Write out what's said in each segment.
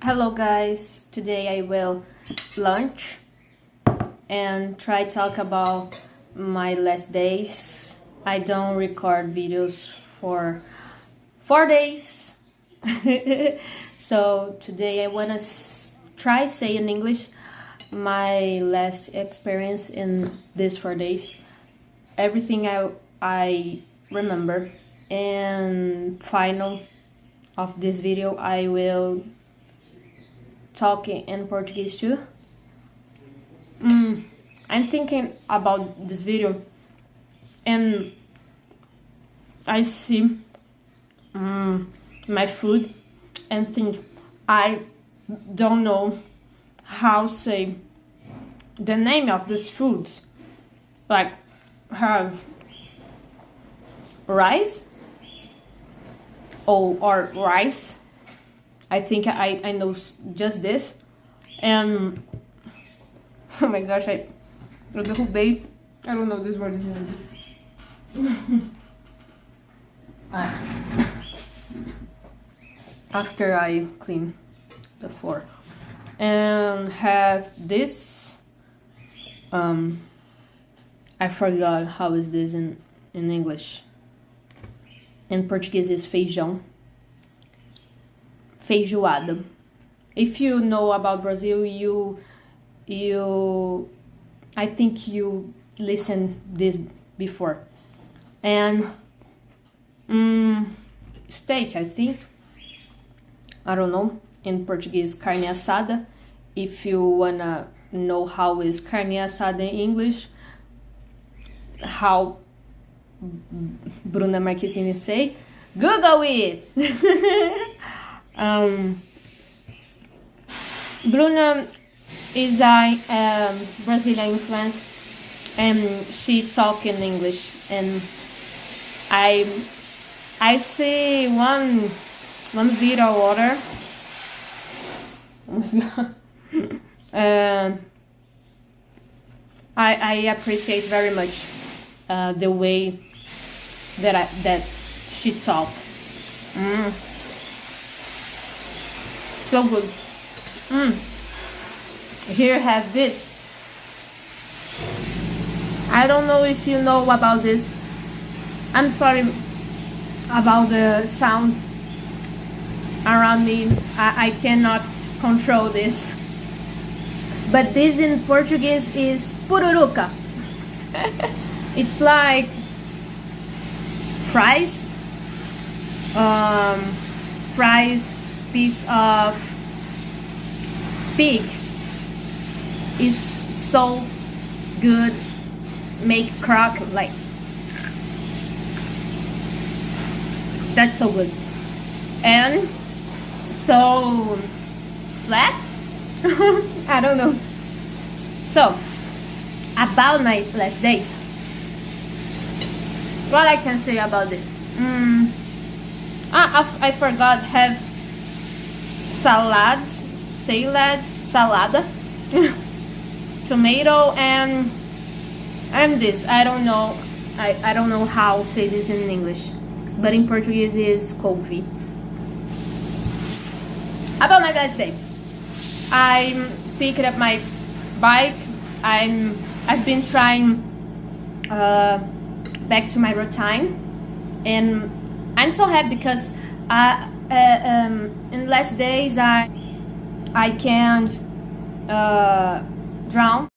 Hello guys, today I will lunch and try talk about my last days. I don't record videos for 4 days. So today I wanna try say in English my last experience in these 4 days. Everything I remember. And final of this video I will talk in Portuguese too. I'm thinking about this video and I see my food and think I don't know how say the name of these foods. Like have rice or rice. I think I know just this. And oh my gosh, eu derrubei. I don't know this word is after I clean the floor. And have this. I forgot how is this in English. In Portuguese is feijão. Feijoada. If you know about Brazil, I think you listened this before. And steak, I think. I don't know. In Portuguese, carne assada. If you wanna know how is carne assada in English, how Bruna Marquezine say, Google it. Bruna is a Brazilian influence and she talk in English, and I see one video water. I appreciate very much the way that she talk. So good. Here have this. I don't know if you know about this. I'm sorry about the sound around me. I cannot control this. But this in Portuguese is pururuca. It's like fries. Fries piece of pig is so good, make crock like that's so good and so flat. I don't know. So about my last days, what I can say about this. I forgot have salada, tomato and this. I don't know. I don't know how to say this in English, but in Portuguese is couve. About my last day, I picked up my bike. I've been trying back to my routine, and I'm so happy because in last days I can't drown,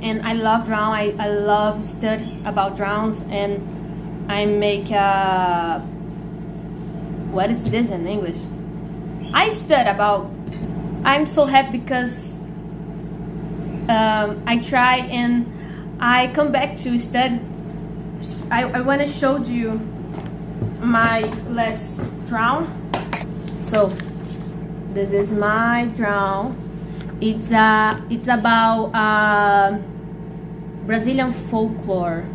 and I love drown. I love study about drowns, and I make what is this in English? I study about. I'm so happy because I try and I come back to study. I want to show you my last drown. So this is my drown. It's about Brazilian folklore.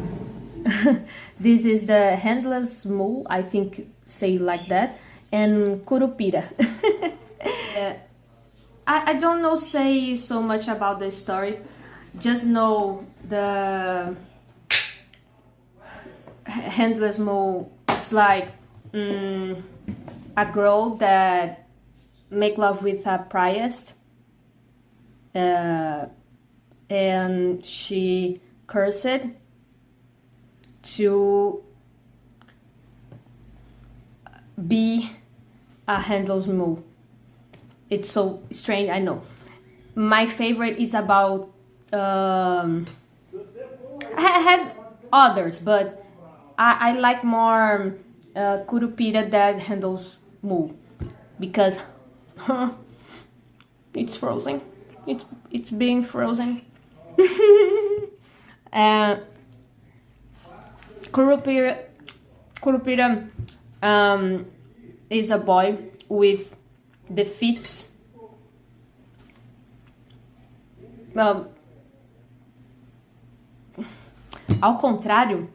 This is the handless mule, I think say like that, and curupira. I don't know say so much about the story, just know the handless mole. It's like a girl that make love with a priest, and she cursed to be a Handel's mule. It's so strange, I know. My favorite is about I have others, but I like more Curupira than Handel's mule, because it's frozen. It's being frozen. Curupira is a boy with the feet. Ao contrário,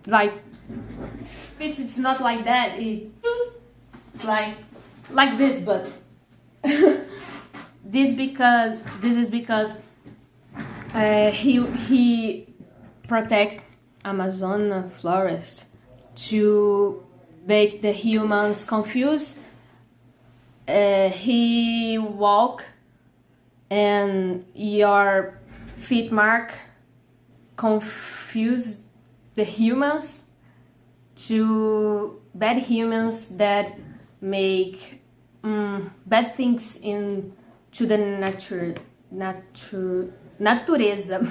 like feet, it's not like that. Like this, but this is because he protect Amazon forest to make the humans confused. He walk and your feet mark confuse the humans to bad humans that make bad things to the natureza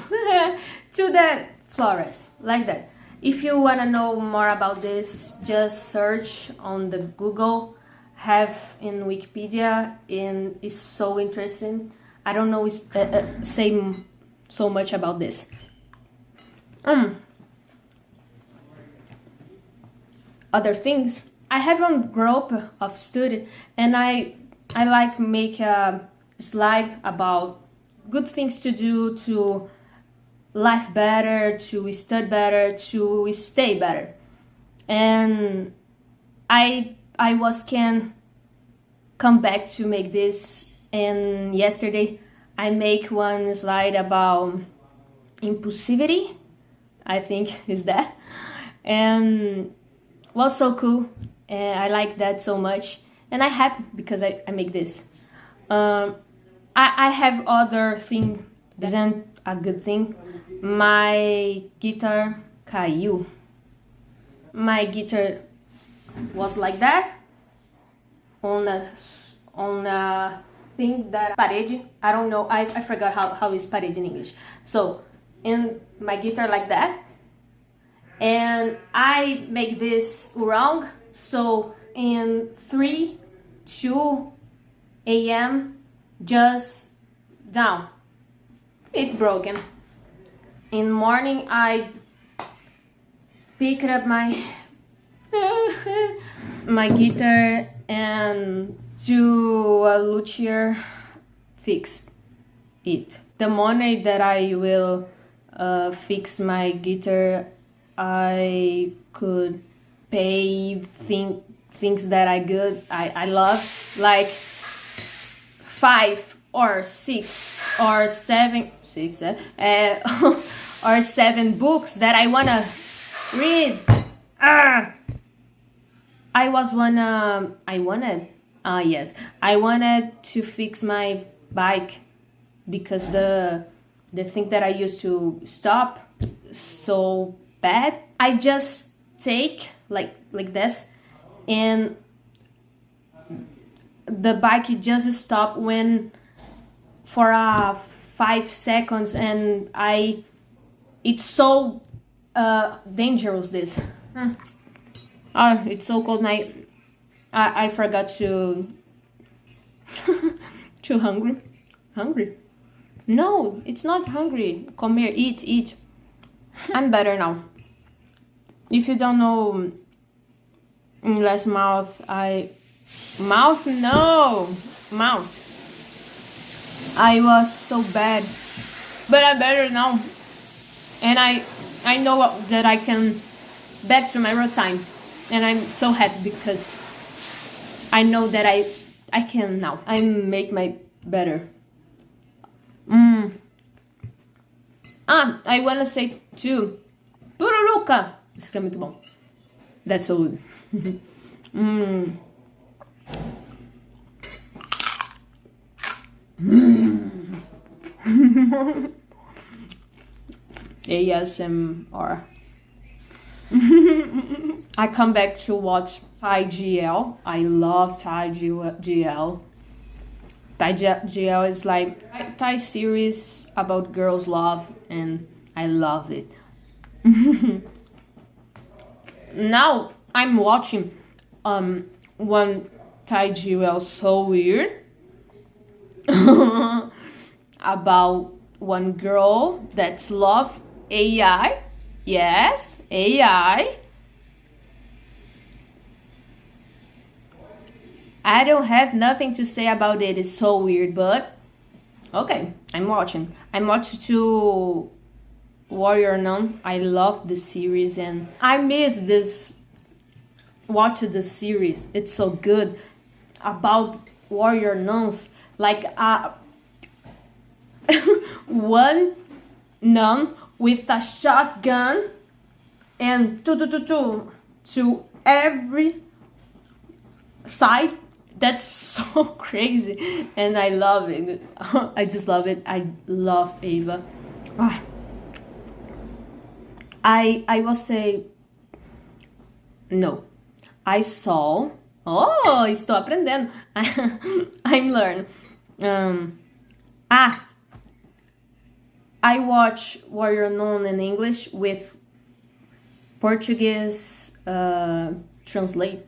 to the forest, like that. If you want to know more about this, just search on the Google, have in Wikipedia, and it's so interesting. I don't know say so much about this. Other things, I have a group of students, and I like make a slide about good things to do to life better, to study better, to stay better. And I can come back to make this, and yesterday I make one slide about impulsivity, I think is that, and was so cool, and I like that so much, and I'm happy because I make this. I have other thing that isn't a good thing. My guitar caiu. My guitar was like that on a thing that parede. I don't know. I forgot how is parede in English. So in my guitar like that, and I make this wrong. So in 2 a.m. just down, it broken. In morning I picked up my my guitar and do a luthier fix it. The money that I will fix my guitar, I could pay things that I love, like 5 or 6 or 7 or 7 books that I wanna read. I wanted to fix my bike because the thing that I used to stop so bad. I just take like this, and the bike just stopped when for 5 seconds, and it's so dangerous this. It's so cold. I forgot to too hungry. No, it's not hungry. Come here, eat. I'm better now. If you don't know English mouth. I was so bad, but I'm better now, and I know that I can back to my routine, and I'm so happy because I know that I can now. I make my better. I wanna say too, Pururuca. Isso aqui é muito bom. That's so good. Mm. ASMR. I come back to watch Thai GL. I love Thai GL. Thai GL is like Thai series about girls' love, and I love it. Now I'm watching one Thai GL so weird about one girl that's love AI. Yes, AI. I don't have nothing to say about it. It's so weird, but okay, I'm watching. I'm watching to Warrior Nun. I love the series and I miss this. Watch the series. It's so good about warrior nuns. Like one nun with a shotgun and to every side. That's so crazy and I love it. I just love it. I love Ava. I will say no. I saw. Oh, estou aprendendo. I'm learning. I watch Warrior Nun in English with Portuguese translate.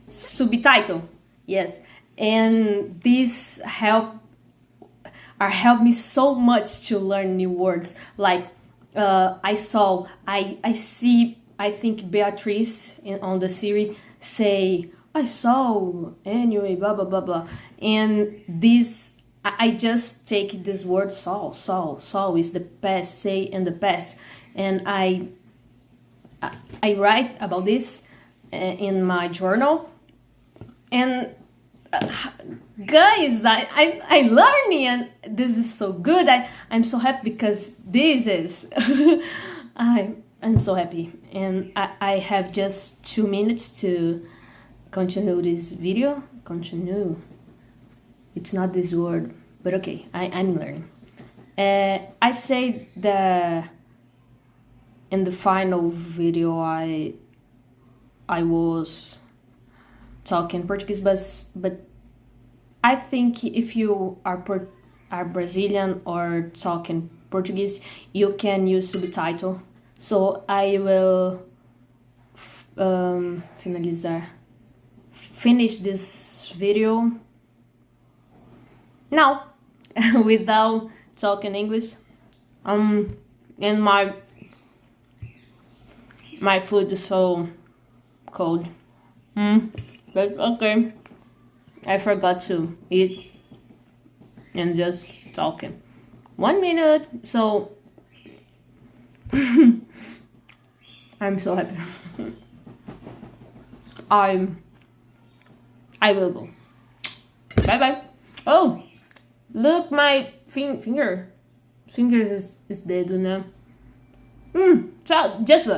Subtitle. Yes. And these help me so much to learn new words. Like I see, I think Beatrice on the series say, I saw, anyway, blah, blah, blah, blah. And this, I just take this word saw is the past, say in the past. And I write about this in my journal. And guys, I'm learning and this is so good. I'm so happy because this is, I'm so happy. And I have just 2 minutes to continue this video. Continue. It's not this word, but okay, I'm learning. I say that in the final video I was talking Portuguese, but I think if you are Brazilian or talking Portuguese, you can use subtitle. So I will finish this video now without talking English. And my food is so cold. But okay, I forgot to eat and just talking. 1 minute, so I'm so happy. I will go. Bye bye. Oh, look, my finger. Finger is dedo, né? Tchau, just